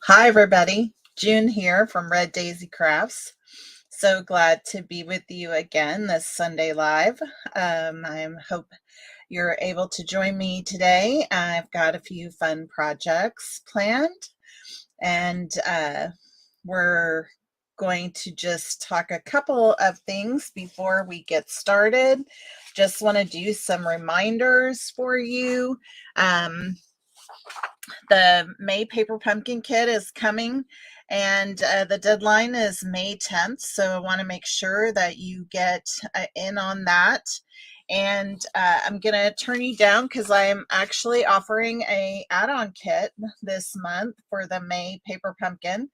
Hi, everybody. June here from Red Daisy Crafts. So glad to be with you again this Sunday live. I hope you're able to join me today. I've got a few fun projects planned, and we're going to just talk a couple of things before we get started. Just want to do some reminders for you. Um, the May Paper Pumpkin Kit is coming, and the deadline is May 10th. So I want to make sure that you get in on that. And I'm going to turn you down because I'm actually offering a add-on kit this month for the May Paper Pumpkin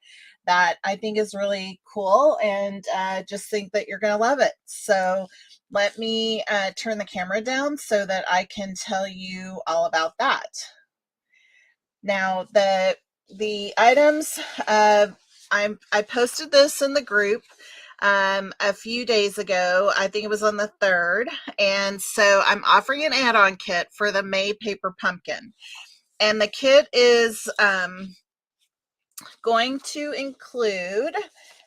that I think is really cool, and just think that you're going to love it. So let me turn the camera down so that I can tell you all about that. Now the items, I posted this in the group a few days ago. I think it was on the 3rd, and so I'm offering an add-on kit for the May Paper Pumpkin, and the kit is going to include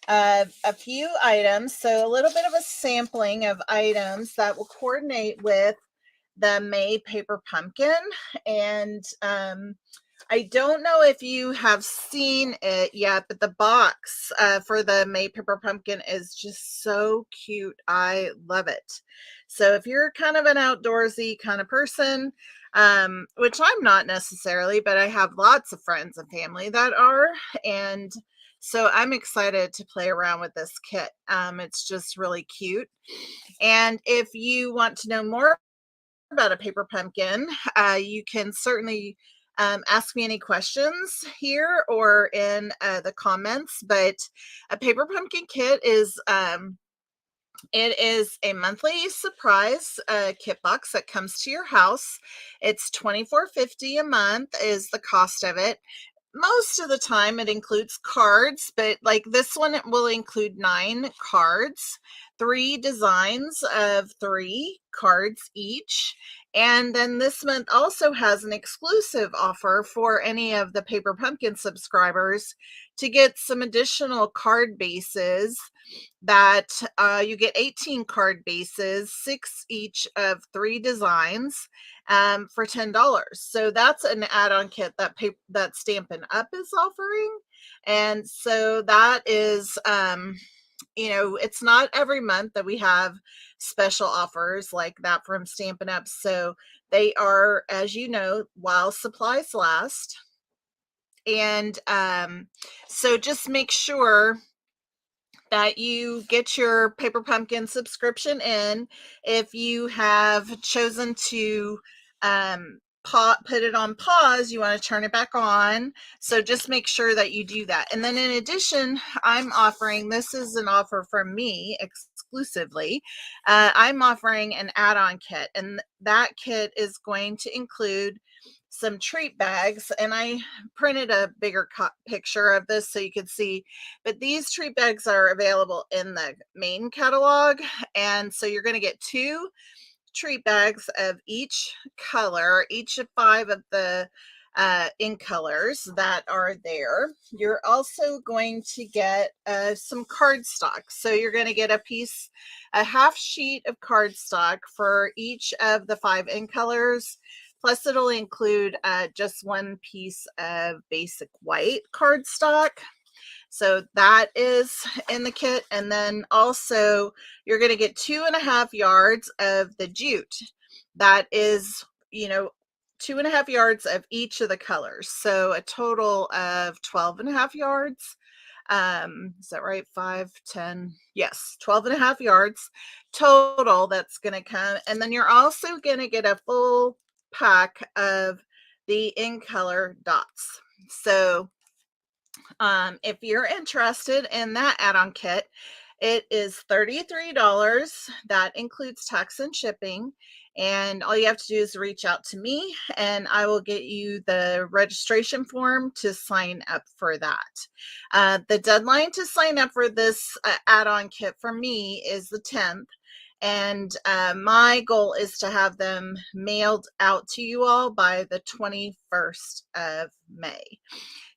a few items, so a little bit of a sampling of items that will coordinate with the May Paper Pumpkin. And I don't know if you have seen it yet, but the box for the May Paper Pumpkin is just so cute. I love it. So if you're kind of an outdoorsy kind of person, which I'm not necessarily, but I have lots of friends and family that are, and so I'm excited to play around with this kit. It's just really cute. And if you want to know more about a paper pumpkin, you can certainly ask me any questions here or in the comments. But a paper pumpkin kit is it is a monthly surprise kit box that comes to your house. It's $24.50 a month is the cost of it. Most of the time it includes cards, but like this one, it will include 9 cards, 3 designs of 3 cards each. And then this month also has an exclusive offer for any of the Paper Pumpkin subscribers to get some additional card bases that you get 18 card bases, 6 each of 3 designs, for $10. So that's an add-on kit that Stampin' Up is offering. And so that is, it's not every month that we have special offers like that from Stampin' Up. So they are, as you know, while supplies last. And so just make sure that you get your Paper Pumpkin subscription in. If you have chosen to put it on pause, you want to turn it back on. So just make sure that you do that. And then in addition, I'm offering, this is an offer from me exclusively, I'm offering an add-on kit, and that kit is going to include some treat bags, and I printed a bigger picture of this so you could see, but these treat bags are available in the main catalog. And so you're going to get 2 treat bags of each color, each of 5 of the in colors that are there. You're also going to get some cardstock. So you're going to get a half sheet of cardstock for each of the 5 in colors. Plus, it'll include just 1 piece of basic white cardstock. So that is in the kit. And then also you're going to get 2.5 yards of the jute. That is, 2.5 yards of each of the colors. So a total of 12.5 yards. Is that right? 5, 10, yes, 12.5 yards total that's going to come. And then you're also going to get a full pack of the in color dots. So if you're interested in that add-on kit, it is $33. That includes tax and shipping. And all you have to do is reach out to me, and I will get you the registration form to sign up for that. The deadline to sign up for this add-on kit for me is the 10th. And my goal is to have them mailed out to you all by the 21st of May.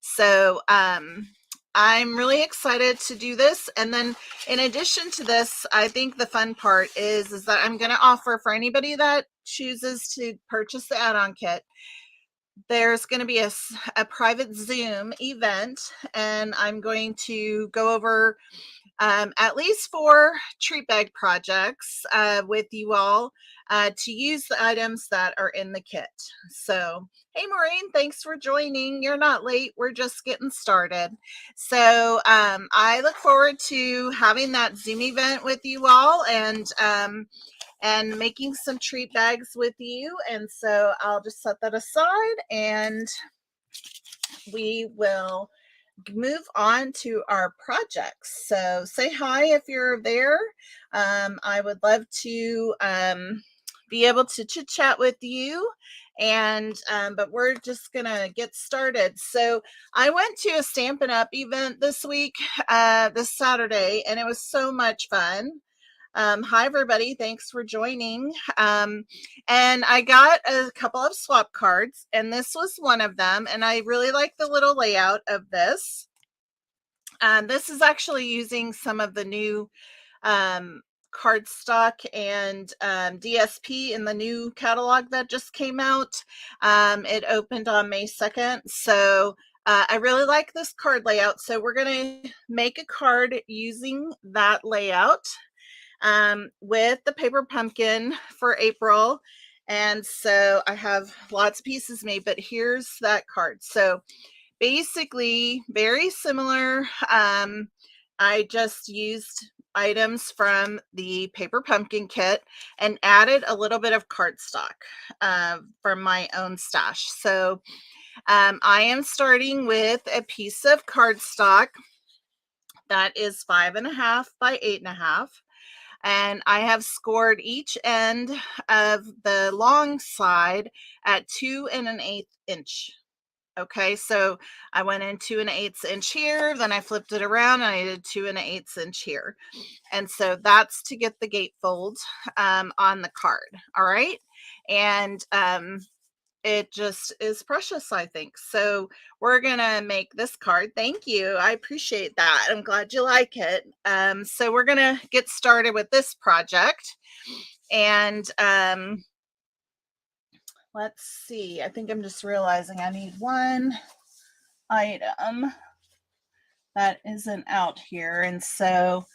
So I'm really excited to do this. And then in addition to this, I think the fun part is that I'm going to offer for anybody that chooses to purchase the add-on kit, there's going to be a private Zoom event, and I'm going to go over at least 4 treat bag projects with you all to use the items that are in the kit. So, hey, Maureen, thanks for joining. You're not late. We're just getting started. So I look forward to having that Zoom event with you all and making some treat bags with you. And so I'll just set that aside and we will move on to our projects. So say hi if you're there. I would love to be able to chit chat with you. And but we're just gonna get started. So I went to a Stampin' Up event this week, this Saturday, and it was so much fun. Hi, everybody. Thanks for joining. And I got a couple of swap cards, and this was one of them. And I really like the little layout of this. This is actually using some of the new cardstock and DSP in the new catalog that just came out. It opened on May 2nd. So I really like this card layout. So we're going to make a card using that layout with the paper pumpkin for April. And so I have lots of pieces made, but here's that card. So basically very similar. I just used items from the paper pumpkin kit and added a little bit of cardstock from my own stash. So I am starting with a piece of cardstock that is 5.5 by 8.5. And I have scored each end of the long side at 2 1/8 inch. Okay, so I went in 2 1/8 inch here, then I flipped it around and I did 2 1/8 inch here. And so that's to get the gatefold on the card. All right. And it just is precious, I think. So we're gonna make this card. Thank you. I appreciate that. I'm glad you like it. So we're gonna get started with this project. And let's see. I think I'm just realizing I need one item that isn't out here. And so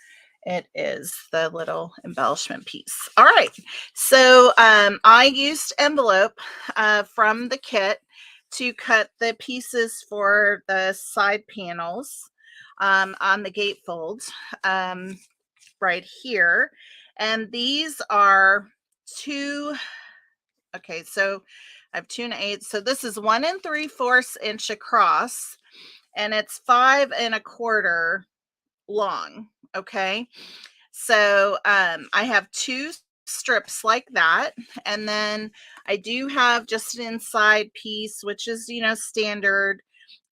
it is the little embellishment piece. All right. So I used envelope from the kit to cut the pieces for the side panels on the gatefold right here. And these are okay, so I have 2 1/8. So this is 1 3/4 inch across, and it's 5 1/4 long. Okay, so I have 2 strips like that, and then I do have just an inside piece, which is, you know, standard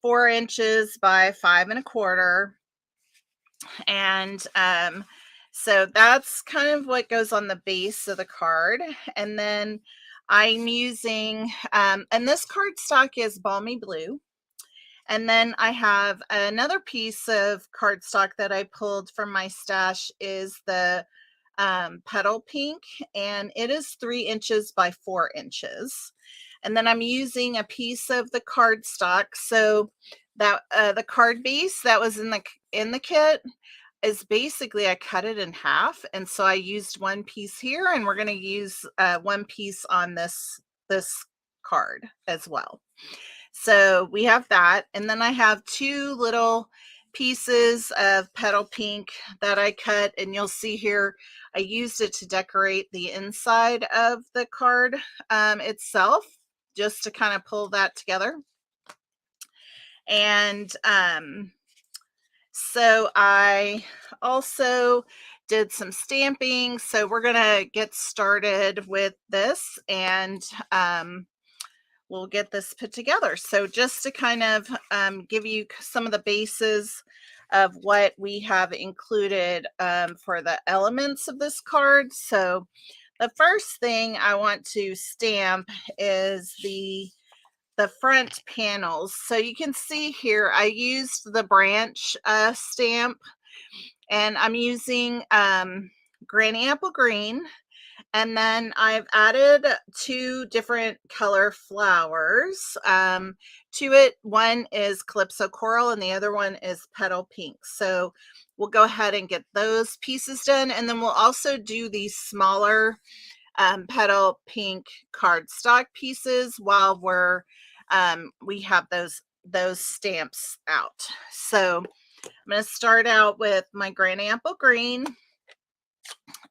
4 inches by 5 1/4. And so that's kind of what goes on the base of the card. And then I'm using, and this cardstock is Balmy Blue. And then I have another piece of cardstock that I pulled from my stash is the Petal Pink, and it is 3 inches by 4 inches. And then I'm using a piece of the cardstock. So that the card base that was in the kit is basically I cut it in half, and so I used one piece here, and we're going to use one piece on this card as well. So we have that, and then I have 2 little pieces of Petal Pink that I cut, and you'll see here I used it to decorate the inside of the card itself, just to kind of pull that together. And so I also did some stamping. So we're going to get started with this, and we'll get this put together. So just to kind of give you some of the bases of what we have included for the elements of this card. So the first thing I want to stamp is the front panels. So you can see here, I used the branch stamp, and I'm using Granny Apple Green. And then I've added 2 different color flowers to it. One is Calypso Coral and the other one is Petal Pink. So we'll go ahead and get those pieces done. And then we'll also do these smaller Petal Pink cardstock pieces while we have those stamps out. So I'm going to start out with my Granny Apple Green,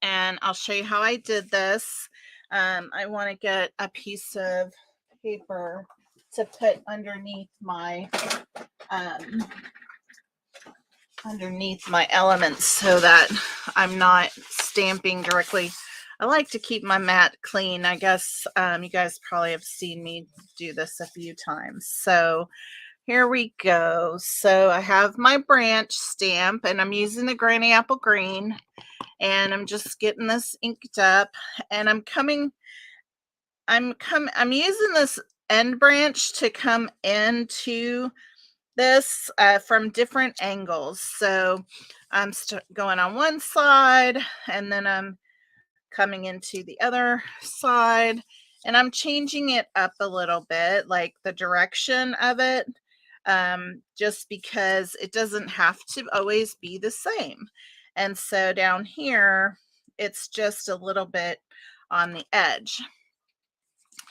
and I'll show you how I did this. I want to get a piece of paper to put underneath my elements so that I'm not stamping directly. I like to keep my mat clean. I guess you guys probably have seen me do this a few times. So here we go. So I have my branch stamp, and I'm using the Granny Apple Green, and I'm just getting this inked up, and I'm using this end branch to come into this from different angles. So I'm going on one side, and then I'm coming into the other side, and I'm changing it up a little bit, like the direction of it, just because it doesn't have to always be the same. And so down here, it's just a little bit on the edge.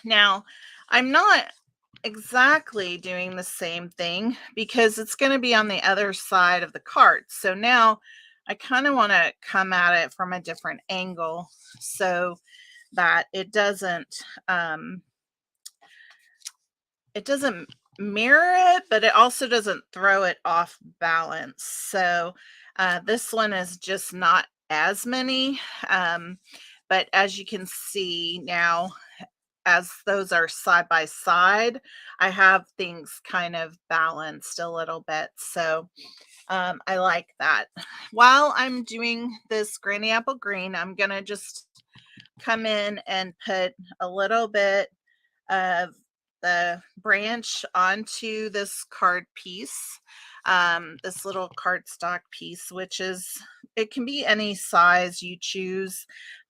Now, I'm not exactly doing the same thing because it's going to be on the other side of the card. So now I kind of want to come at it from a different angle so that it doesn't mirror it, but it also doesn't throw it off balance. So this one is just not as many, but as you can see now, as those are side by side, I have things kind of balanced a little bit. So I like that. While I'm doing this Granny Apple Green, I'm going to just come in and put a little bit of the branch onto this card piece, this little cardstock piece, which it can be any size you choose.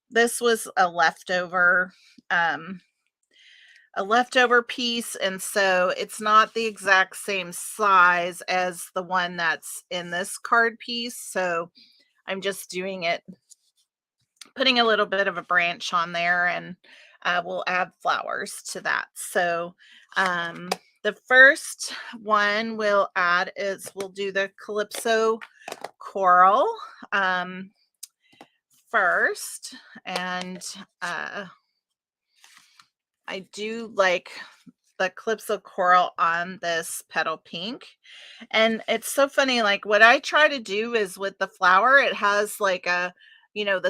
This was a leftover piece, and so it's not the exact same size as the one that's in this card piece. So I'm just doing it, putting a little bit of a branch on there, and we'll add flowers to that. So the first one we'll do the Calypso Coral first, and I do like the Calypso Coral on this Petal Pink. And it's so funny, like what I try to do is with the flower, it has like the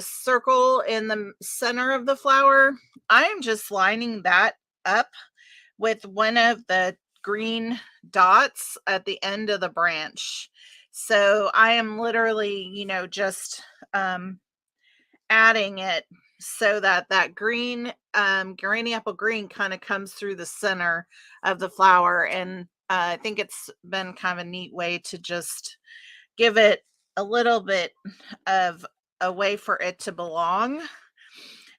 circle in the center of the flower. I am just lining that up with one of the green dots at the end of the branch. So I am literally, just adding it so that green, Granny Apple Green kind of comes through the center of the flower. And I think it's been kind of a neat way to just give it a little bit of a way for it to belong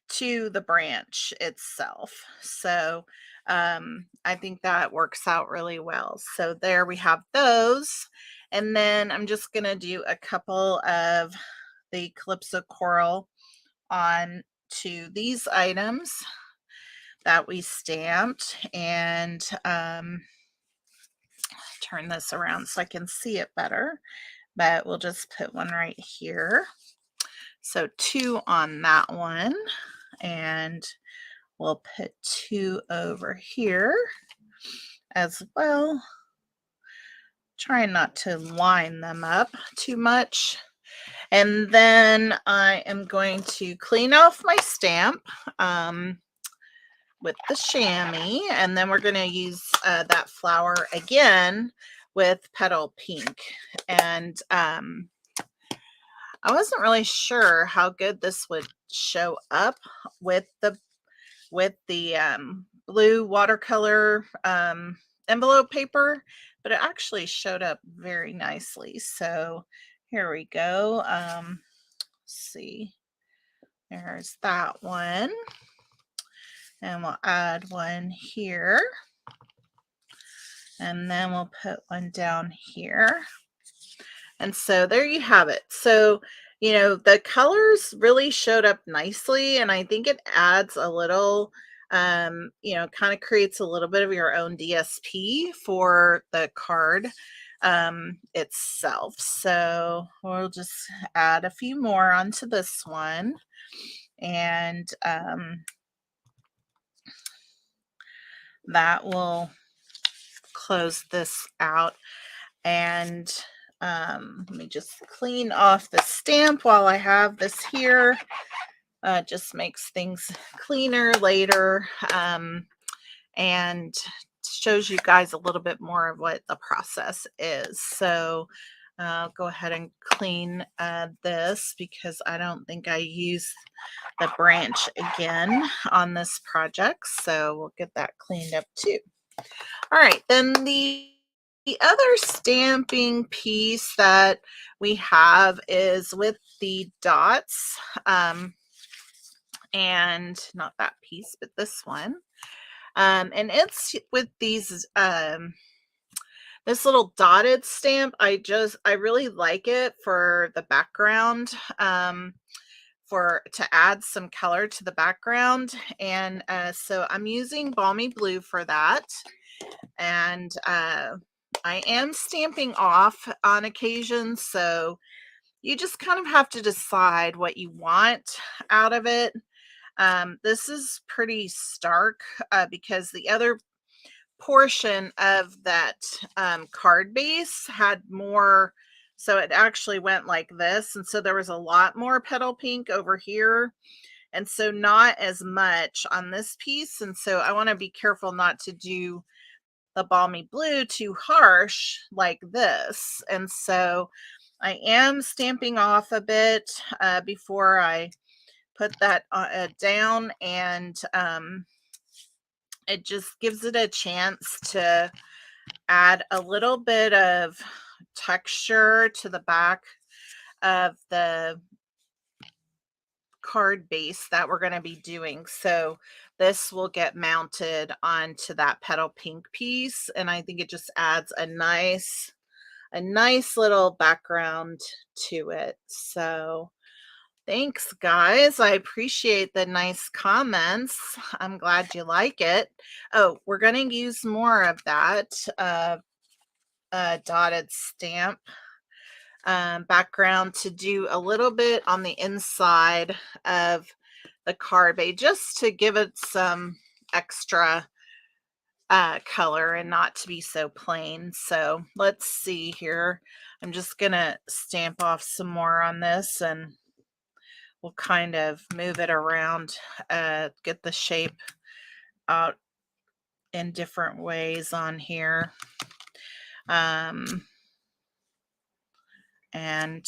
to the branch itself. So I think that works out really well. So there we have those. And then I'm just going to do a couple of the Calypso Coral on to these items that we stamped, and turn this around so I can see it better, but we'll just put one right here. So 2 on that one, and we'll put 2 over here as well. Trying not to line them up too much. And then I am going to clean off my stamp with the chamois, and then we're going to use that flower again with petal pink. And I wasn't really sure how good this would show up with the blue watercolor envelope paper, but it actually showed up very nicely. So here we go. See, there's that one, and we'll add one here, and then we'll put one down here. And so there you have it. So, you know, the colors really showed up nicely, and I think it adds a little, you know, kind of creates a little bit of your own DSP for the card itself. So we'll just add a few more onto this one, and that will close this out. And let me just clean off the stamp while I have this here. Just makes things cleaner later, and shows you guys a little bit more of what the process is. So I'll go ahead and clean this, because I don't think I used the branch again on this project. So we'll get that cleaned up too. All right, then the other stamping piece that we have is with the dots, and not that piece, but this one. And it's with these, this little dotted stamp. I really like it for the background, to add some color to the background. And so I'm using Balmy Blue for that. And I am stamping off on occasion, so you just kind of have to decide what you want out of it. This is pretty stark, because the other portion of that card base had more, so it actually went like this, and so there was a lot more petal pink over here, and so not as much on this piece. And so I want to be careful not to do the Balmy Blue too harsh like this. And so I am stamping off a bit before I put that down, and it just gives it a chance to add a little bit of texture to the back of the card base that we're going to be doing. So this will get mounted onto that petal pink piece, and I think it just adds a nice little background to it. So thanks, guys. I appreciate the nice comments. I'm glad you like it. Oh, we're going to use more of that dotted stamp background to do a little bit on the inside of the card base, just to give it some extra color and not to be so plain. So let's see here. I'm just gonna stamp off some more on this, and we'll kind of move it around, get the shape out in different ways on here. And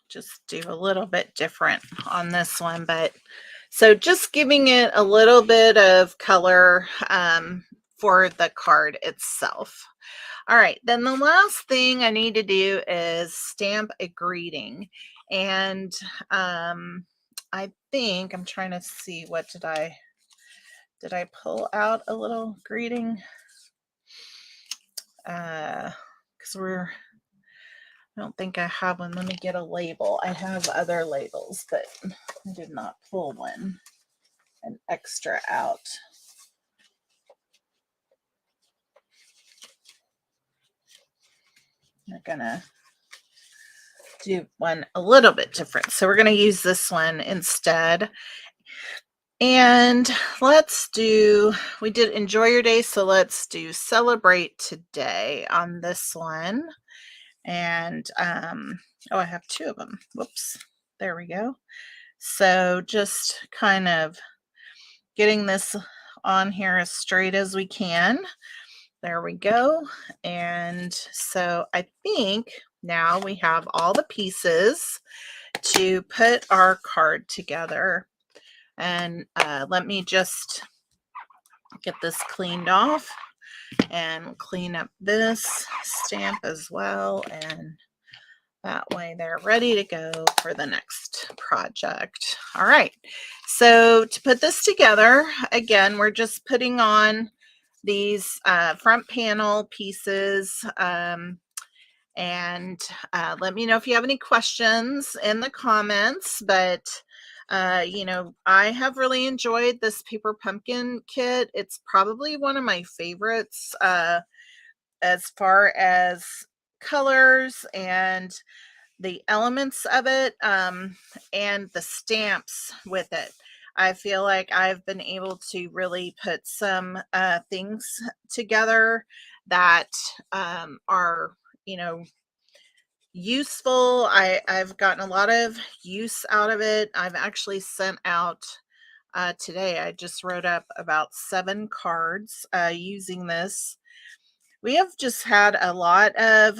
just do a little bit different on this one, but so just giving it a little bit of color for the card itself. All right, then the last thing I need to do is stamp a greeting. And I think I'm trying to see, what did I pull out a little greeting? Because I don't think I have one. Let me get a label. I have other labels, but I did not pull an extra out. We're gonna do one a little bit different. So we're gonna use this one instead. And let's do, we did enjoy your day, so let's do celebrate today on this one. And oh, I have two of them. Whoops, there we go. So just kind of getting this on here as straight as we can. There we go. And so I think now we have all the pieces to put our card together. And let me just get this cleaned off and clean up this stamp as well. And that way they're ready to go for the next project. All right. So to put this together, again, we're just putting on these front panel pieces. And let me know if you have any questions in the comments. But you know, I have really enjoyed this paper pumpkin kit. It's probably one of my favorites as far as colors and the elements of it, and the stamps with it. I feel like I've been able to really put some things together that are, you know, useful. I've gotten a lot of use out of it. I've actually sent out today, I just wrote up about 7 cards using this. We have just had a lot of,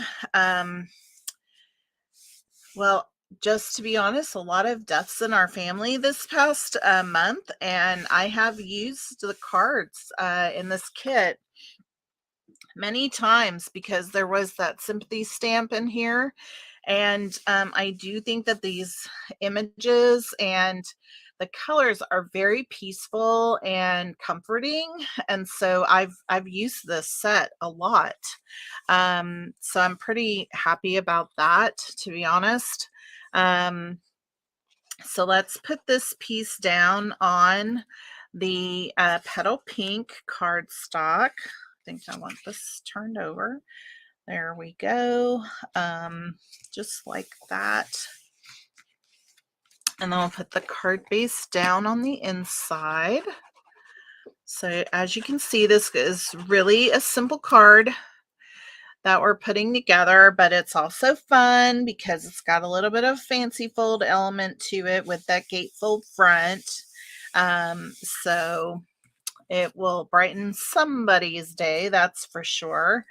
well, just to be honest, a lot of deaths in our family this past month, and I have used the cards in this kit many times because there was that sympathy stamp in here. And I do think that these images and the colors are very peaceful and comforting. And so I've used this set a lot. So I'm pretty happy about that, to be honest. So let's put this piece down on the Petal Pink cardstock. I think I want this turned over. There we go. Just like that. And then we'll put the card base down on the inside. So as you can see, this is really a simple card that we're putting together, but it's also fun because it's got a little bit of fancy fold element to it with that gatefold front. So it will brighten somebody's day, that's for sure.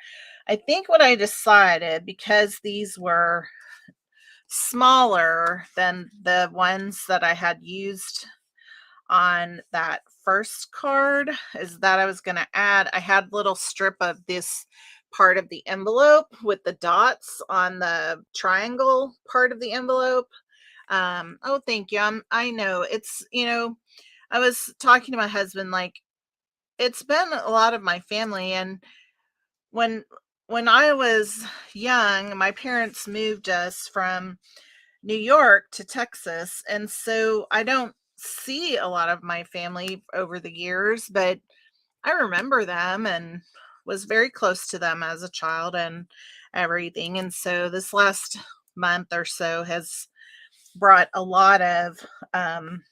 I think what I decided, because these were smaller than the ones that I had used on that first card, is that I was going to add, I had a little strip of this part of the envelope with the dots on the triangle part of the envelope. Oh, thank you. I know it's, you know, I was talking to my husband, like, it's been a lot of my family. And when I was young, my parents moved us from New York to Texas, and so I don't see a lot of my family over the years, but I remember them and was very close to them as a child and everything. And so this last month or so has brought um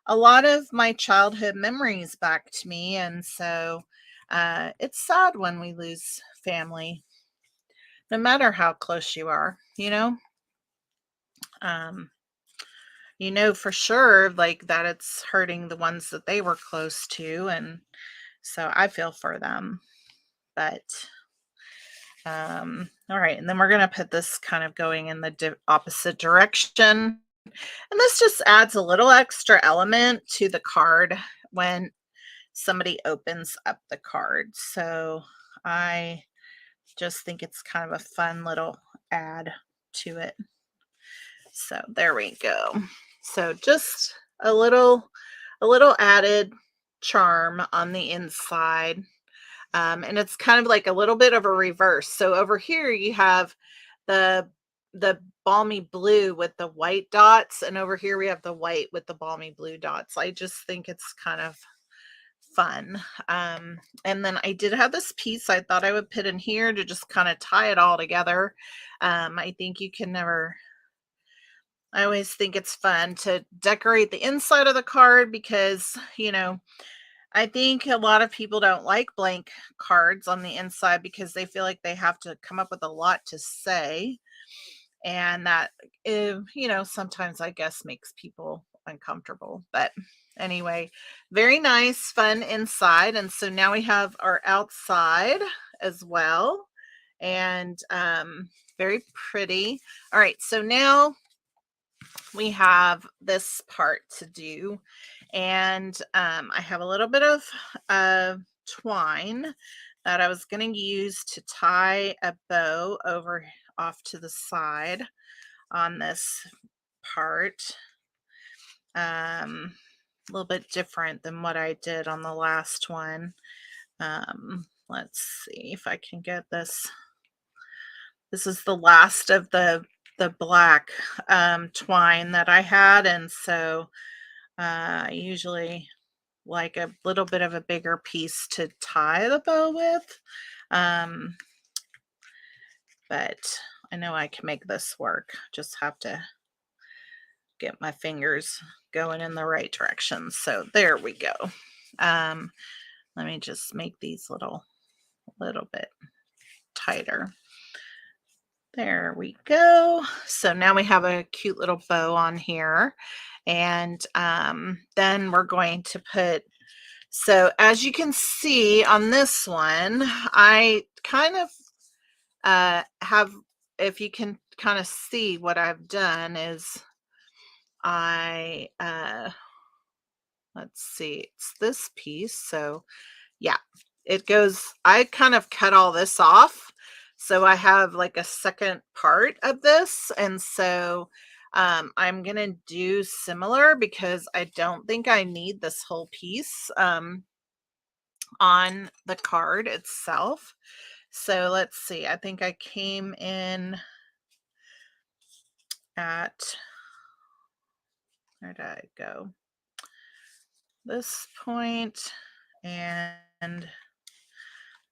a lot of my childhood memories back to me. And so it's sad when we lose family, no matter how close you are, um, for sure, like, that it's hurting the ones that they were close to. And so I feel for them. But all right. And then we're going to put this kind of going in the opposite direction. And this just adds a little extra element to the card when somebody opens up the card. So I just think it's kind of a fun little add to it. So there we go. So just a little added charm on the inside. And it's kind of like a little bit of a reverse. So over here you have the balmy blue with the white dots, and over here we have the white with the balmy blue dots. I just think it's kind of fun. And then I did have this piece I thought I would put in here to just kind of tie it all together. I think you can never, I always think it's fun to decorate the inside of the card because, I think a lot of people don't like blank cards on the inside because they feel like they have to come up with a lot to say. And that, sometimes I guess makes people uncomfortable. But anyway, very nice, fun inside. And so now we have our outside as well. And very pretty. All right, so now we have this part to do. And I have a little bit of twine that I was going to use to tie a bow over off to the side on this part. A little bit different than what I did on the last one. Let's see if I can get this. This is the last of the black twine that I had, and so I usually like a little bit of a bigger piece to tie the bow with. But I know I can make this work. Just have to get my fingers going in the right direction. So there we go. Let me just make these little bit tighter. There we go. So now we have a cute little bow on here. And then we're going to put, so as you can see on this one, I kind of have, if you can kind of see what I've done is I, let's see, it's this piece. So yeah, it goes, I kind of cut all this off. So I have like a second part of this. And so I'm going to do similar because I don't think I need this whole piece on the card itself. So let's see, I think I came in at, where did I go? This point, and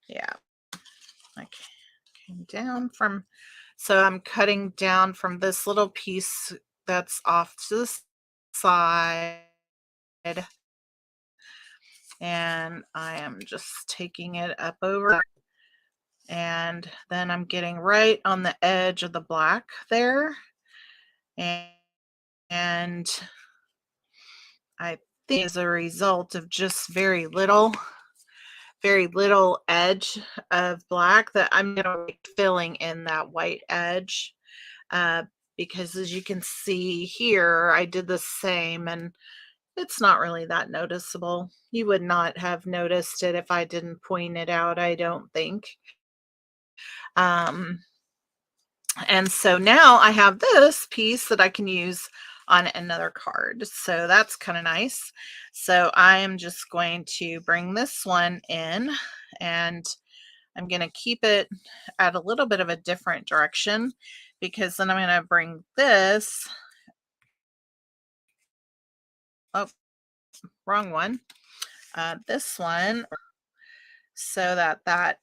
yeah, I came down from, so I'm cutting down from this little piece that's off to the side, and I am just taking it up over, and then I'm getting right on the edge of the black there, and I think as a result of just very little edge of black that I'm going to be filling in that white edge, because as you can see here, I did the same, and it's not really that noticeable. You would not have noticed it if I didn't point it out, I don't think. And so now I have this piece that I can use on another card. So that's kind of nice. So I am just going to bring this one in, and I'm going to keep it at a little bit of a different direction, because then I'm going to bring this, oh, wrong one, this one, so that that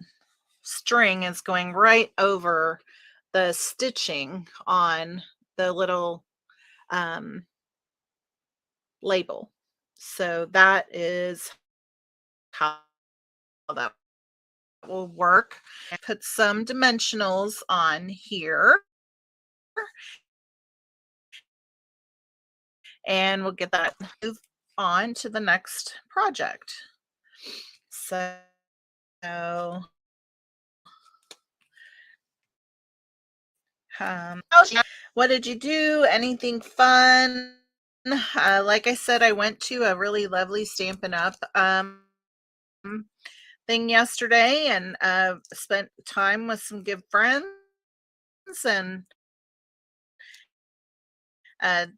string is going right over the stitching on the little label. So that is how that will work. Put some dimensionals on here, and we'll get that move on to the next project. So what did you do? Anything fun? Like I said, I went to a really lovely Stampin' Up! Thing yesterday, and spent time with some good friends, and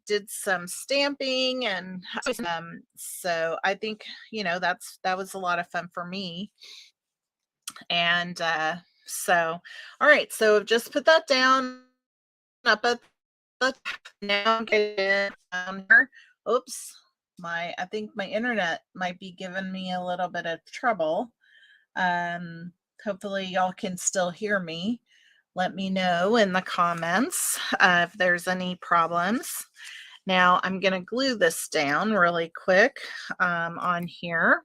did some stamping, and so I think, you know, that was a lot of fun for me. And so all right, so I've just put that down up at the now I'm getting down here. Oops, I think my internet might be giving me a little bit of trouble. Hopefully y'all can still hear me. Let me know in the comments if there's any problems. Now I'm going to glue this down really quick on here.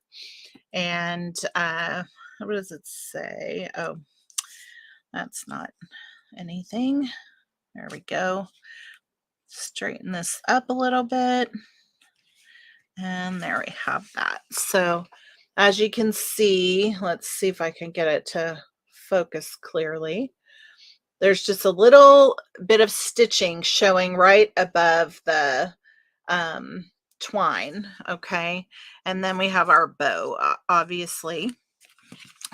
And what does it say? Oh, that's not anything. There we go. Straighten this up a little bit. And there we have that. So as you can see, let's see if I can get it to focus clearly. There's just a little bit of stitching showing right above the twine, okay? And then we have our bow, obviously.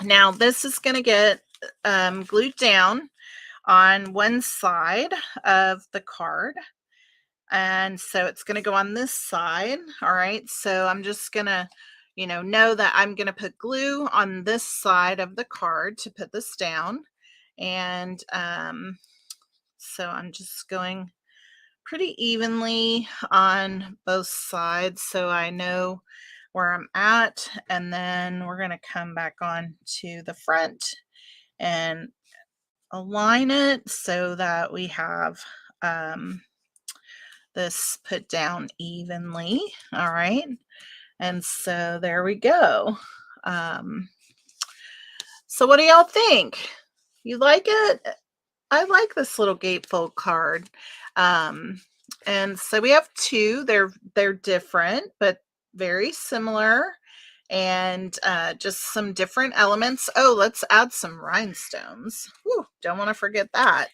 Now this is going to get glued down on one side of the card. And so it's going to go on this side. All right. So I'm just going to, know that I'm going to put glue on this side of the card to put this down. And so I'm just going pretty evenly on both sides so I know where I'm at. And then we're going to come back on to the front and align it so that we have this put down evenly. All right. And so there we go. So what do y'all think? You like it? I like this little gatefold card. And so we have two. They're different, but very similar. And just some different elements. Oh, let's add some rhinestones. Whew, don't want to forget that.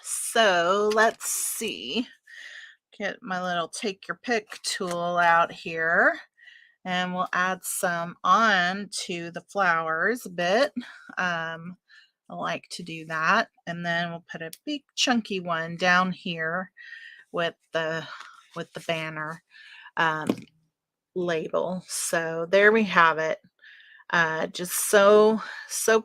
So let's see. Get my little take your pick tool out here. And we'll add some on to the flowers a bit. I like to do that. And then we'll put a big chunky one down here with the banner label. So there we have it. Just so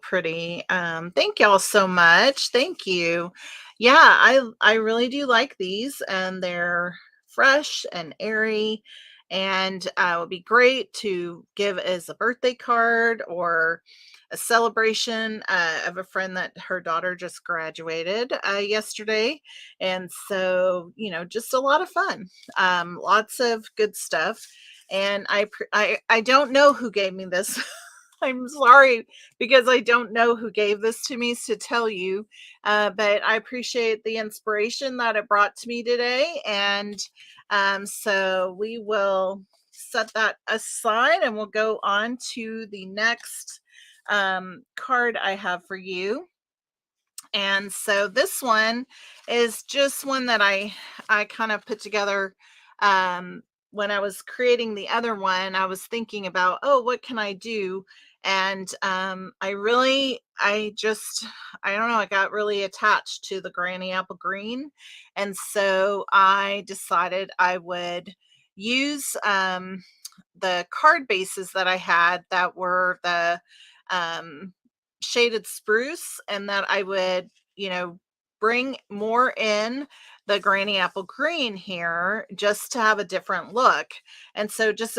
pretty. Thank y'all so much. Thank you. Yeah, I really do like these, and they're fresh and airy, and it would be great to give as a birthday card or a celebration of a friend that her daughter just graduated yesterday. And so, just a lot of fun. Lots of good stuff. And I don't know who gave me this. I'm sorry, because I don't know who gave this to me to tell you, but I appreciate the inspiration that it brought to me today. And so we will set that aside and we'll go on to the next card I have for you. And so this one is just one that I kind of put together when I was creating the other one. I was thinking about, oh, what can I do? And I don't know, I got really attached to the Granny Apple Green. And so I decided I would use the card bases that I had that were the shaded spruce, and that I would, bring more in the Granny Apple Green here just to have a different look. And so just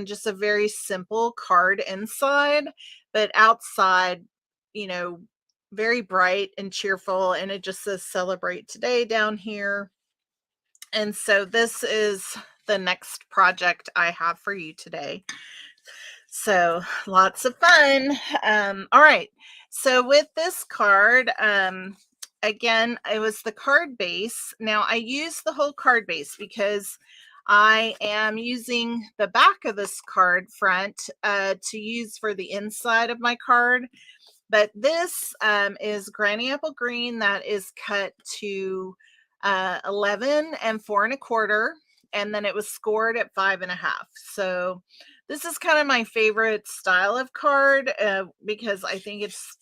just a very simple card inside, but outside, very bright and cheerful. And it just says celebrate today down here. And so this is the next project I have for you today. So lots of fun. All right. So with this card, again, it was the card base. Now I use the whole card base because I am using the back of this card front to use for the inside of my card. But this is Granny Apple Green that is cut to 11 and 4 1/4. And then it was scored at 5 1/2. So this is kind of my favorite style of card because I think it's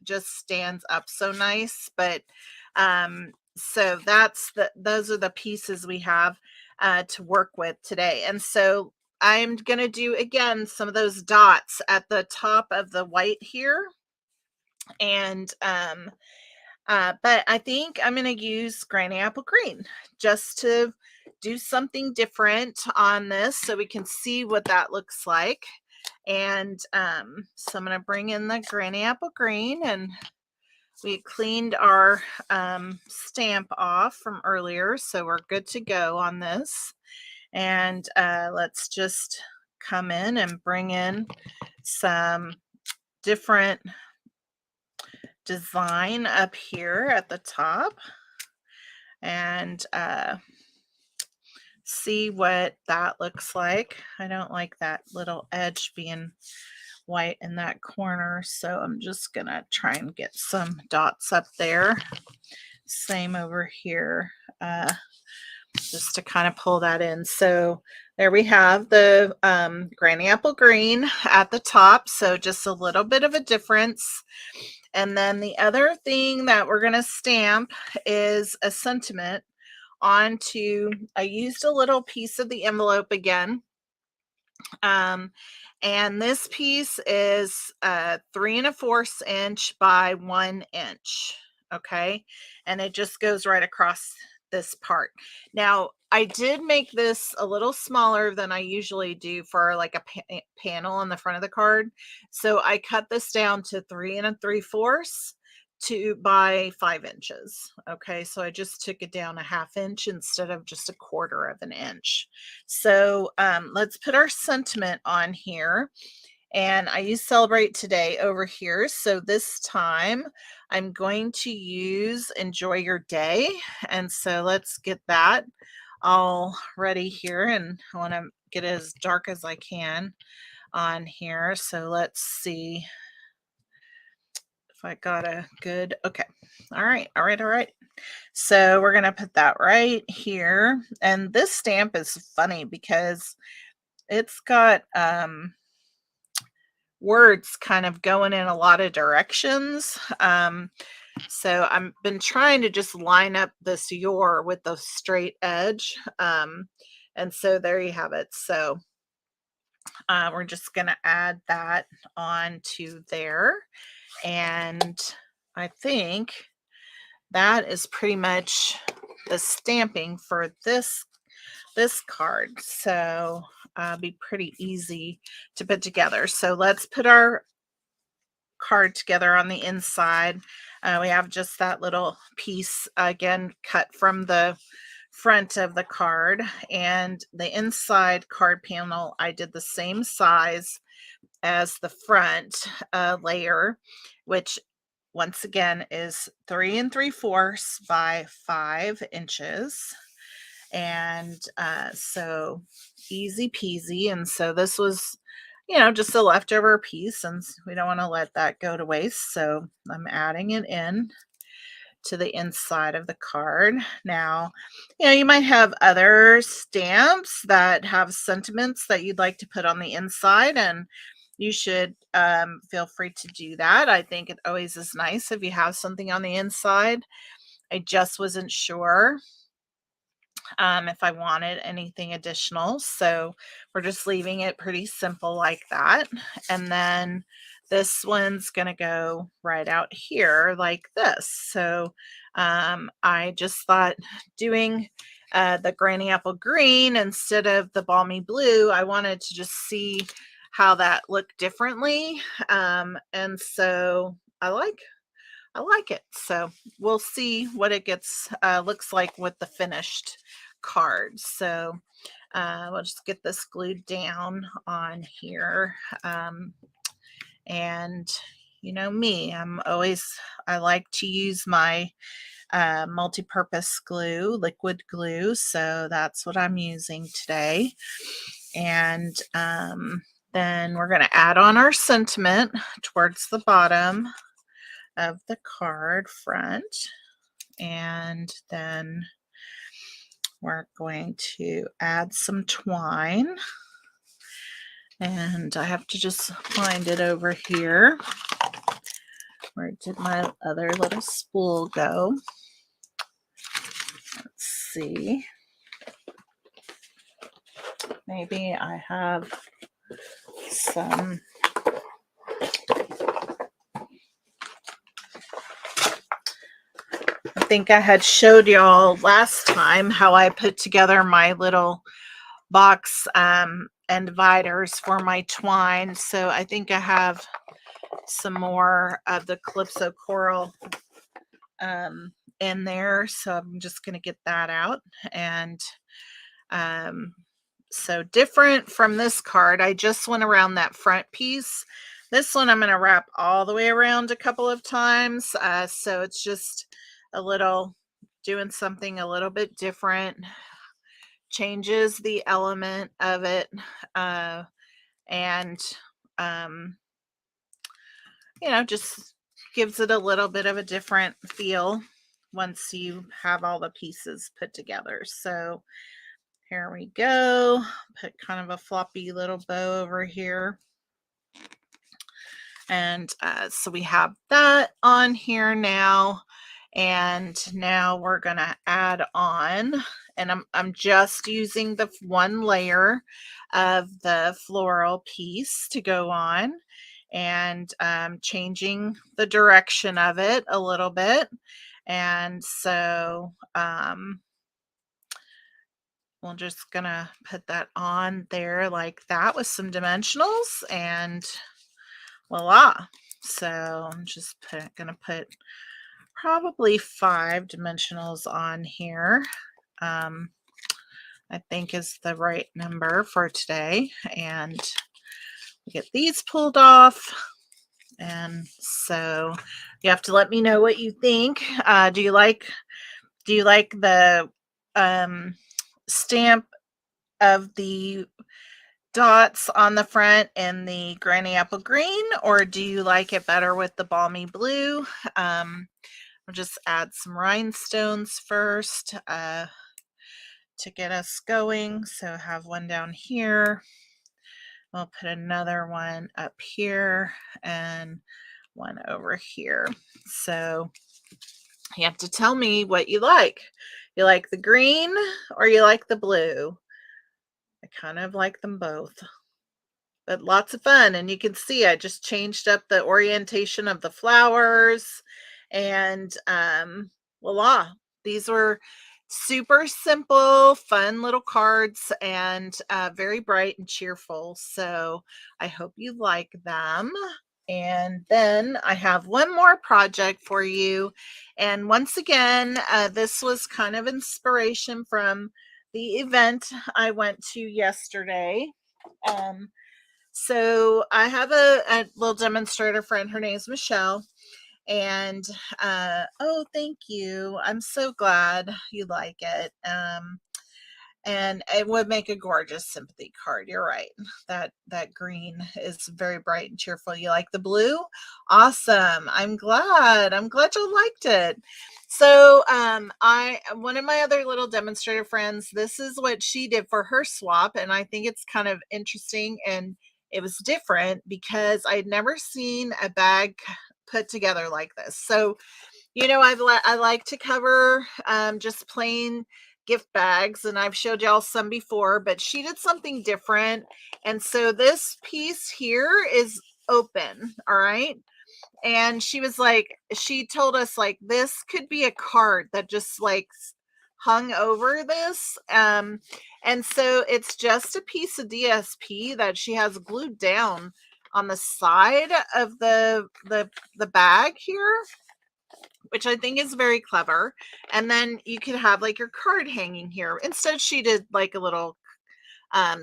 just stands up so nice. But so those are the pieces we have to work with today. And so I'm going to do again some of those dots at the top of the white here. And but I think I'm going to use Granny Apple Green just to do something different on this so we can see what that looks like. And so I'm going to bring in the Granny Apple Green, and we cleaned our stamp off from earlier, so we're good to go on this. And let's just come in and bring in some different design up here at the top. And see what that looks like. I don't like that little edge being white in that corner, so I'm just gonna try and get some dots up there. Same over here, just to kind of pull that in. So there we have the Granny Apple Green at the top, so just a little bit of a difference. And then the other thing that we're going to stamp is a sentiment onto, I used a little piece of the envelope again. And this piece is 3 1/4 inch by 1 inch. Okay. And it just goes right across this part. Now, I did make this a little smaller than I usually do for like a panel on the front of the card. So I cut this down to 3 3/4 to by 5 inches. Okay, so I just took it down a 1/2 inch instead of just 1/4 of an inch. So let's put our sentiment on here. And I use Celebrate Today over here. So this time I'm going to use Enjoy Your Day. And so let's get that all ready here. And I want to get it as dark as I can on here. So let's see if I got a good, okay. All right, all right, all right. So we're gonna put that right here. And this stamp is funny because it's got words kind of going in a lot of directions. So I've been trying to just line up this your with the straight edge. And so there you have it. So we're just gonna add that on to there. And I think that is pretty much the stamping for this card. So be pretty easy to put together. So let's put our card together on the inside. We have just that little piece again cut from the front of the card, and the inside card panel I did the same size as the front layer, which once again is 3 3/4 by 5 inches. And so easy peasy. And so this was, just a leftover piece, and we don't want to let that go to waste. So I'm adding it in to the inside of the card. Now, you might have other stamps that have sentiments that you'd like to put on the inside, and you should feel free to do that. I think it always is nice if you have something on the inside. I just wasn't sure if I wanted anything additional. So we're just leaving it pretty simple like that. And then this one's going to go right out here like this. So I just thought doing the Granny Apple Green instead of the Balmy Blue, I wanted to just see how that looked differently. And so I like it. So we'll see what it gets looks like with the finished card. So we'll just get this glued down on here. And you know me, I like to use my multi-purpose glue, liquid glue. So that's what I'm using today. And then we're going to add on our sentiment towards the bottom of the card front, and then we're going to add some twine, and I have to just find it over here. Where did my other little spool go? Let's see, maybe I have some. I think I had showed y'all last time how I put together my little box and dividers for my twine. So I think I have some more of the Calypso Coral in there. So I'm just going to get that out. And so different from this card, I just went around that front piece. This one I'm going to wrap all the way around a couple of times. So it's just a little, doing something a little bit different changes the element of it, uh, and um, just gives it a little bit of a different feel once you have all the pieces put together. So here we go. Put kind of a floppy little bow over here. And so we have that on here now. And now we're going to add on, and I'm just using the one layer of the floral piece to go on, and changing the direction of it a little bit. And so we're just gonna put that on there like that with some dimensionals, and voila. So I'm just gonna put probably 5 dimensionals on here. I think is the right number for today. And get these pulled off. And so you have to let me know what you think. Do you like the stamp of the dots on the front and the granny apple green, or do you like it better with the balmy blue? We'll just add some rhinestones first to get us going. So I have one down here. We'll put another one up here and one over here. So you have to tell me what you like. You like the green or you like the blue? I kind of like them both, but lots of fun. And you can see I just changed up the orientation of the flowers, and voila, these were super simple, fun little cards, and very bright and cheerful. So I hope you like them. And then I have one more project for you. And once again, this was kind of inspiration from the event I went to yesterday. So I have a little demonstrator friend. Her name is Michelle. And oh, thank you. I'm so glad you like it. And it would make a gorgeous sympathy card. You're right. That green is very bright and cheerful. You like the blue? Awesome. I'm glad you liked it. So one of my other little demonstrator friends, this is what she did for her swap, and I think it's kind of interesting, and it was different because I'd never seen a bag put together like this. So I like to cover just plain gift bags, and I've showed y'all some before, but she did something different. And so this piece here is open, all right? And she told us like this could be a card that just like hung over this. And so it's just a piece of DSP that she has glued down on the side of the bag here, which I think is very clever. And then you could have like your card hanging here. Instead, she did like a little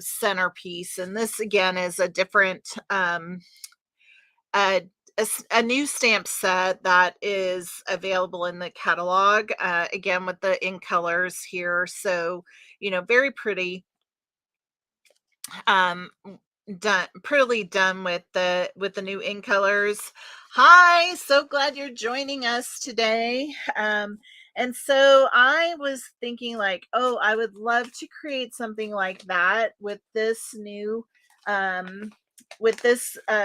centerpiece. And this again is a different, a, a new stamp set that is available in the catalog, again with the in colors here. So, very pretty. Um, prettily done with the new in colors. Hi, so glad you're joining us today. And so I was thinking like, oh, I would love to create something like that with this new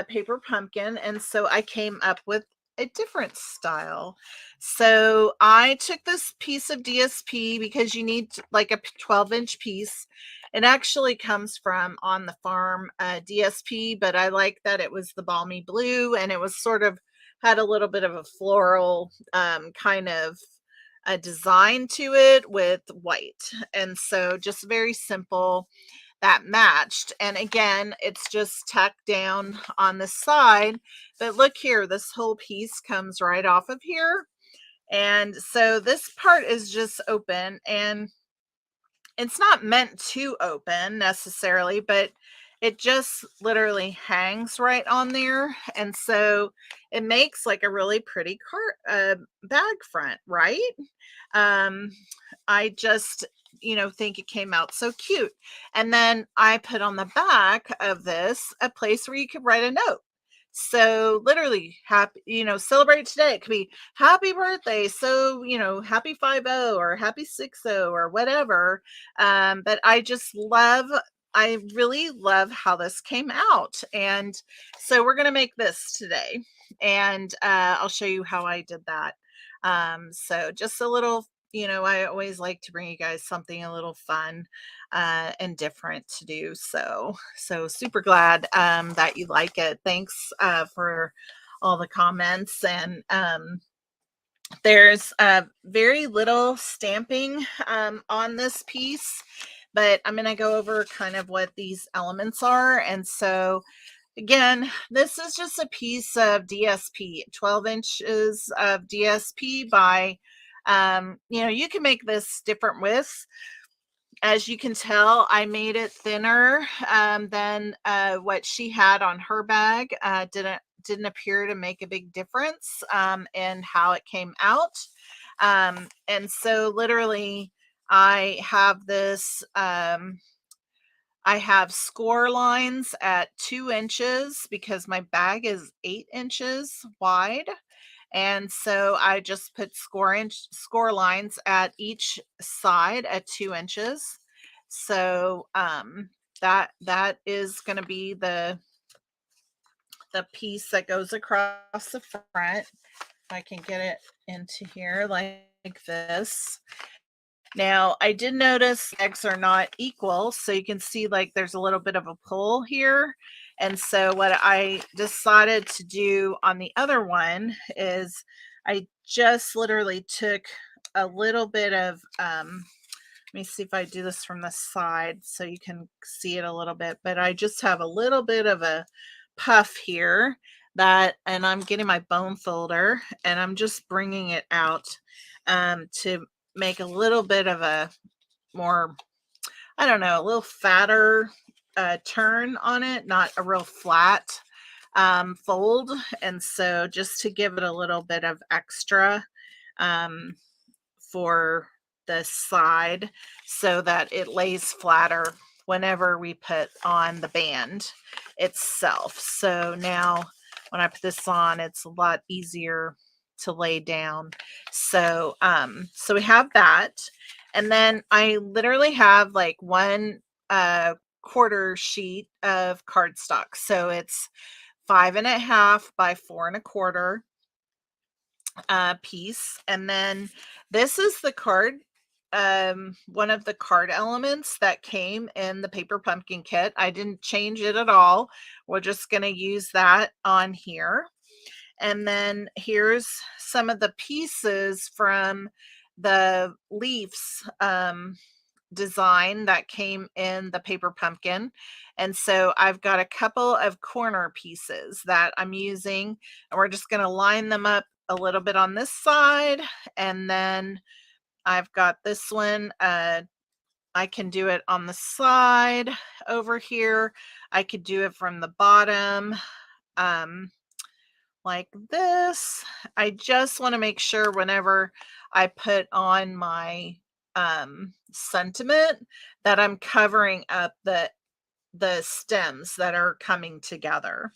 paper pumpkin. And so I came up with a different style. So I took this piece of DSP because you need like a 12-inch piece. It actually comes from On the Farm DSP, but I like that it was the balmy blue, and it was sort of had a little bit of a floral kind of a design to it with white. And so just very simple, that matched. And again, it's just tucked down on the side. But look here, this whole piece comes right off of here. And so this part is just open, and it's not meant to open necessarily, but it just literally hangs right on there. And so it makes like a really pretty bag front, right? I just think it came out so cute. And then I put on the back of this a place where you could write a note. So literally happy, celebrate today. It could be happy birthday. So, happy 50 or happy 60 or whatever. But I really love how this came out. And so we're going to make this today. And I'll show you how I did that. So just a little, I always like to bring you guys something a little fun and different to do. So super glad that you like it. Thanks for all the comments. And there's very little stamping on this piece, but I'm going to go over kind of what these elements are. And so again, this is just a piece of DSP, 12 inches of DSP by, you can make this different widths. As you can tell, I made it thinner than what she had on her bag. Didn't appear to make a big difference in how it came out. And so literally I have this, I have score lines at 2 inches because my bag is 8 inches wide. And so I just put score lines at each side at 2 inches. So that is going to be the piece that goes across the front. If I can get it into here like this. Now, I did notice eggs are not equal, so you can see like there's a little bit of a pull here. And so what I decided to do on the other one is I just literally took a little bit of, let me see if I do this from the side so you can see it a little bit, but I just have a little bit of a puff here and I'm getting my bone folder and I'm just bringing it out to make a little bit of a more, I don't know, a little fatter turn on it, not a real flat fold. And so just to give it a little bit of extra for the side so that it lays flatter whenever we put on the band itself. So now when I put this on, it's a lot easier to lay down. So so we have that. And then I literally have like one quarter sheet of cardstock. So it's 5.5 by 4.25 piece. And then this is the card, one of the card elements that came in the paper pumpkin kit. I didn't change it at all. We're just going to use that on here. And then here's some of the pieces from the leaves design that came in the paper pumpkin. And so I've got a couple of corner pieces that I'm using, and we're just going to line them up a little bit on this side. And then I've got this one. I can do it on the side over here. I could do it from the bottom. Like this. I just want to make sure whenever I put on my sentiment that I'm covering up the stems that are coming together.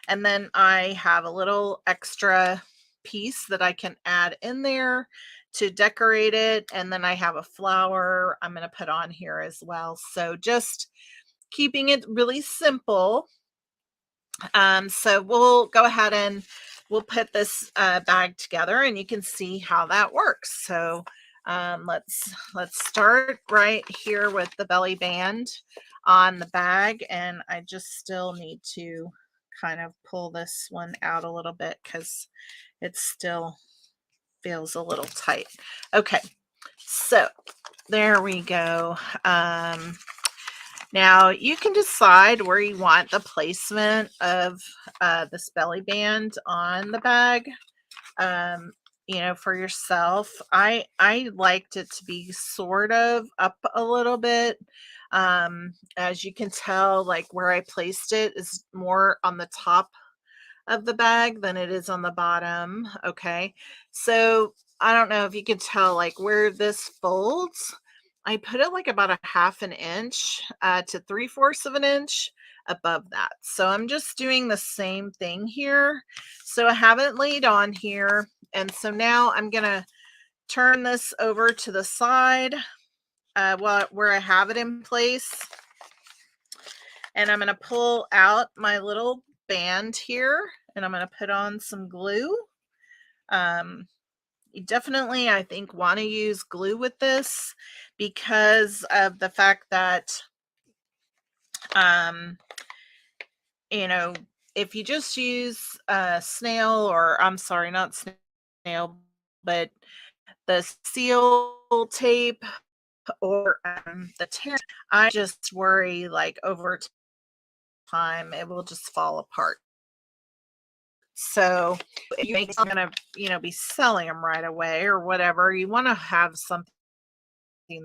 And then I have a little extra piece that I can add in there to decorate it. And then I have a flower I'm going to put on here as well. So just keeping it really simple. So we'll go ahead and we'll put this bag together and you can see how that works. So let's start right here with the belly band on the bag. And I just still need to kind of pull this one out a little bit because it still feels a little tight. Okay, so there we go. Now you can decide where you want the placement of this belly band on the bag, for yourself. I liked it to be sort of up a little bit. As you can tell, like where I placed it is more on the top of the bag than it is on the bottom. Okay, so I don't know if you can tell like where this folds. I put it like about a half an inch to 3/4 of an inch above that. So I'm just doing the same thing here. So I have it laid on here. And so now I'm going to turn this over to the side where I have it in place. And I'm going to pull out my little band here and I'm going to put on some glue. You definitely, I think, want to use glue with this because of the fact that, you know, if you just use snail, or I'm sorry, not snail, but the seal tape or the tear, I just worry like over time it will just fall apart. So if you're going to, be selling them right away or whatever, you want to have something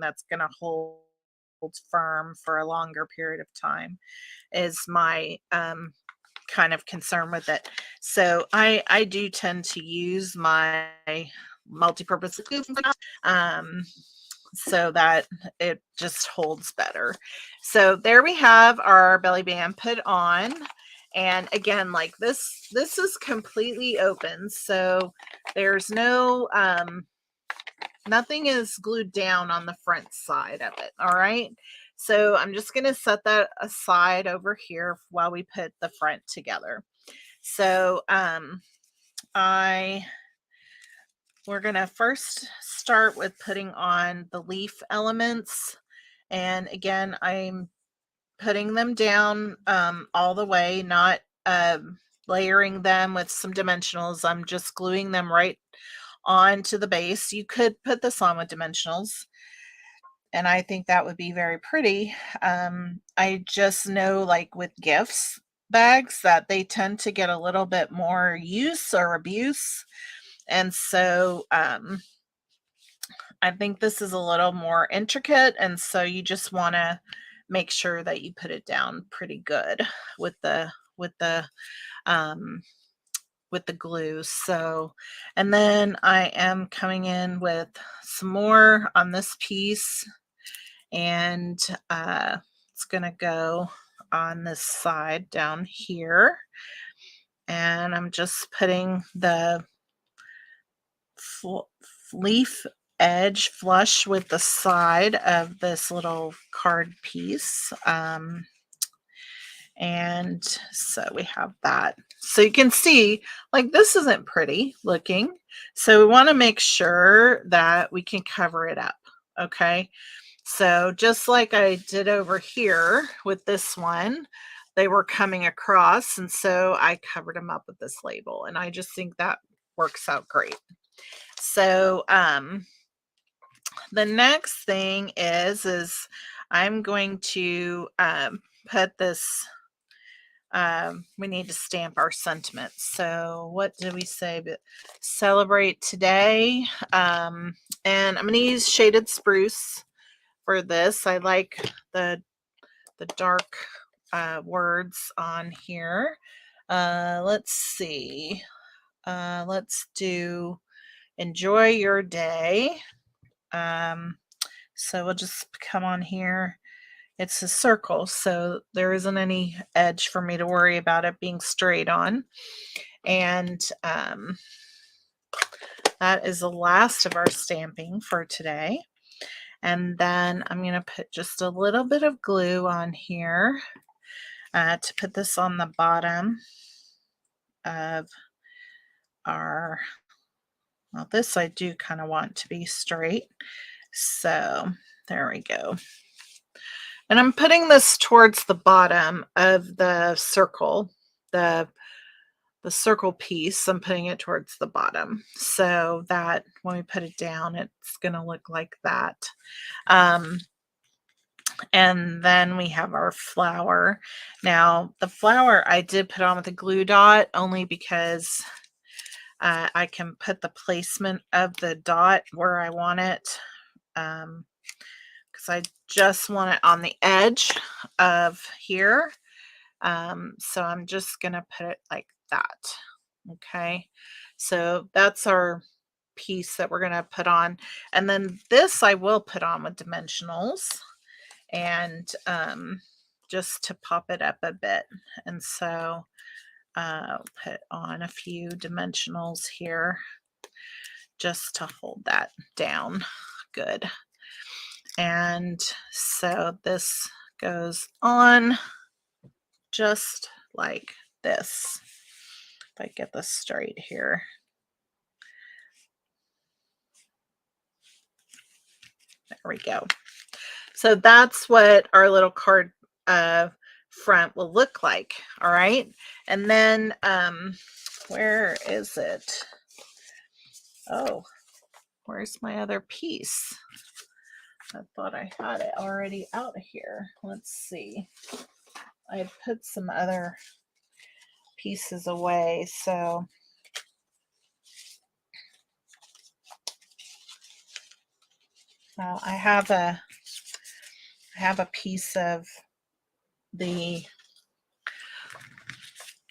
that's going to hold firm for a longer period of time is my kind of concern with it. So I do tend to use my multi-purpose glue so that it just holds better. So there we have our belly band put on. And again, like this is completely open. So there's no nothing is glued down on the front side of it. All right. So I'm just going to set that aside over here while we put the front together. So we're going to first start with putting on the leaf elements. And again, I'm putting them down all the way, not layering them with some dimensionals. I'm just gluing them right onto the base. You could put this on with dimensionals, and I think that would be very pretty. I just know, like with gifts bags, that they tend to get a little bit more use or abuse. And so I think this is a little more intricate. And so you just want to make sure that you put it down pretty good with the um, glue. So, and then I am coming in with some more on this piece, and it's gonna go on this side down here. And I'm just putting the leaf edge flush with the side of this little card piece. And so we have that. So you can see, like, this isn't pretty looking. So we want to make sure that we can cover it up. Okay. So just like I did over here with this one, they were coming across. And so I covered them up with this label. And I just think that works out great. So the next thing is I'm going to put this, we need to stamp our sentiments. So what do we say? But celebrate today. And I'm going to use shaded spruce for this. I like the dark words on here. Let's see. Let's do enjoy your day. So we'll just come on here. It's a circle, so there isn't any edge for me to worry about it being straight on. And that is the last of our stamping for today. And then I'm going to put just a little bit of glue on here to put this on the bottom of our, well, this I do kind of want to be straight. So there we go. And I'm putting this towards the bottom of the circle, the circle piece. I'm putting it towards the bottom so that when we put it down, it's going to look like that. And then we have our flower. Now, the flower I did put on with a glue dot only because I can put the placement of the dot where I want it. Because I just want it on the edge of here. So I'm just going to put it like that. Okay. So that's our piece that we're going to put on. And then this I will put on with dimensionals and just to pop it up a bit. And so put on a few dimensionals here just to hold that down good. And so this goes on just like this. If I get this straight here. There we go. So that's what our little card front will look like. All right. And then where is it? Oh, where's my other piece? I thought I had it already out here. Let's see. I had put some other pieces away, so I have a piece of the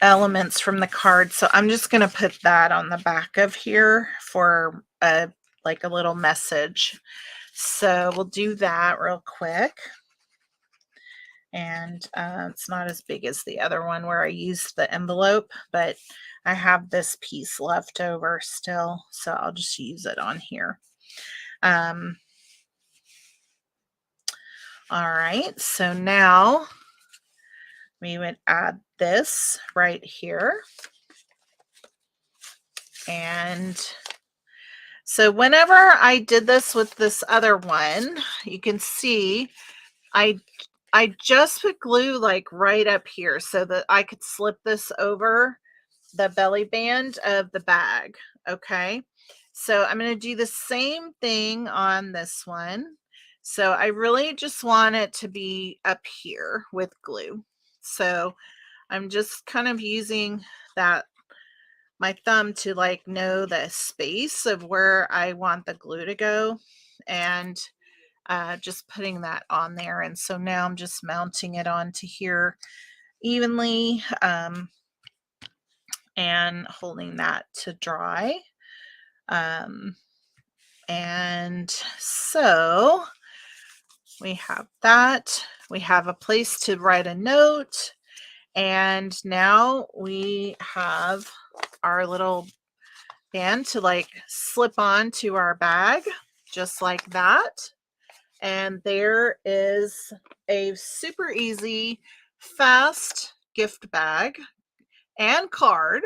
elements from the card, so I'm just going to put that on the back of here for like a little message. So we'll do that real quick. And it's not as big as the other one where I used the envelope, but I have this piece left over still, so I'll just use it on here. All right, so now we would add this right here. And so whenever I did this with this other one, you can see I just put glue like right up here so that I could slip this over the belly band of the bag. Okay. So I'm going to do the same thing on this one. So I really just want it to be up here with glue. So I'm just kind of using that, my thumb, to like know the space of where I want the glue to go, and just putting that on there. And so now I'm just mounting it onto here evenly and holding that to dry. And so we have that. We have a place to write a note. And now we have our little band to like slip on to our bag, just like that. And there is a super easy, fast gift bag and card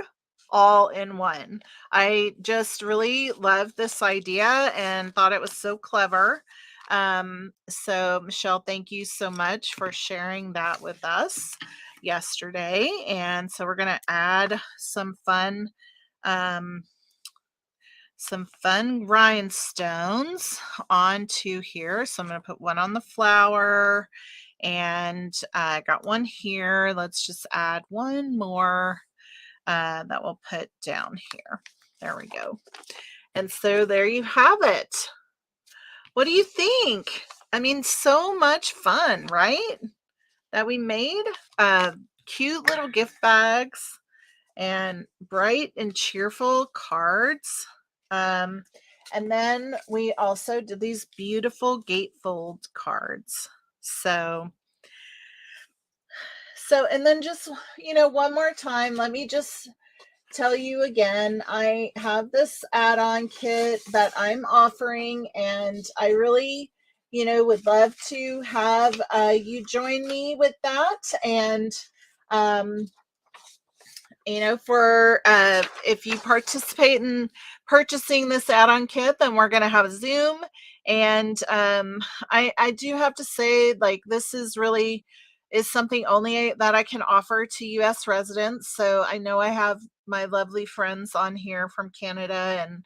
all in one. I just really loved this idea and thought it was so clever. So Michelle, thank you so much for sharing that with us yesterday. And so we're going to add some fun rhinestones onto here. So I'm going to put one on the flower, and I got one here. Let's just add one more that we'll put down here. There we go. And so there you have it. What do you think? I mean, so much fun, right? That we made cute little gift bags and bright and cheerful cards. And then we also did these beautiful gatefold cards. So, and then just, one more time, let me just tell you again, I have this add-on kit that I'm offering, and I really, would love to have you join me with that. And, for if you participate in purchasing this add-on kit, then we're going to have a Zoom. And I do have to say, like, this is something only that I can offer to U.S. residents. So I know I have my lovely friends on here from Canada, and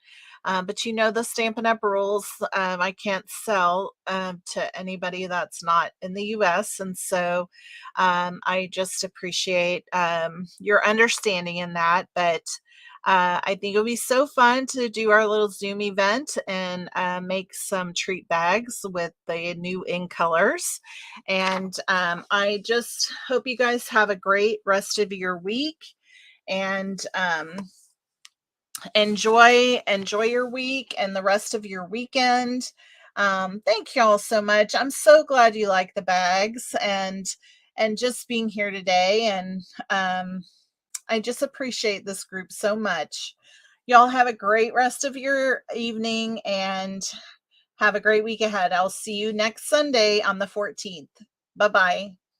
but the Stampin' Up! Rules, I can't sell to anybody that's not in the U.S. And so I just appreciate your understanding in that. But I think it'll be so fun to do our little Zoom event and make some treat bags with the new in colors. And I just hope you guys have a great rest of your week. And enjoy your week and the rest of your weekend. Thank y'all so much. I'm so glad you like the bags and just being here today. And I just appreciate this group so much. Y'all have a great rest of your evening and have a great week ahead. I'll see you next Sunday on the 14th. Bye bye.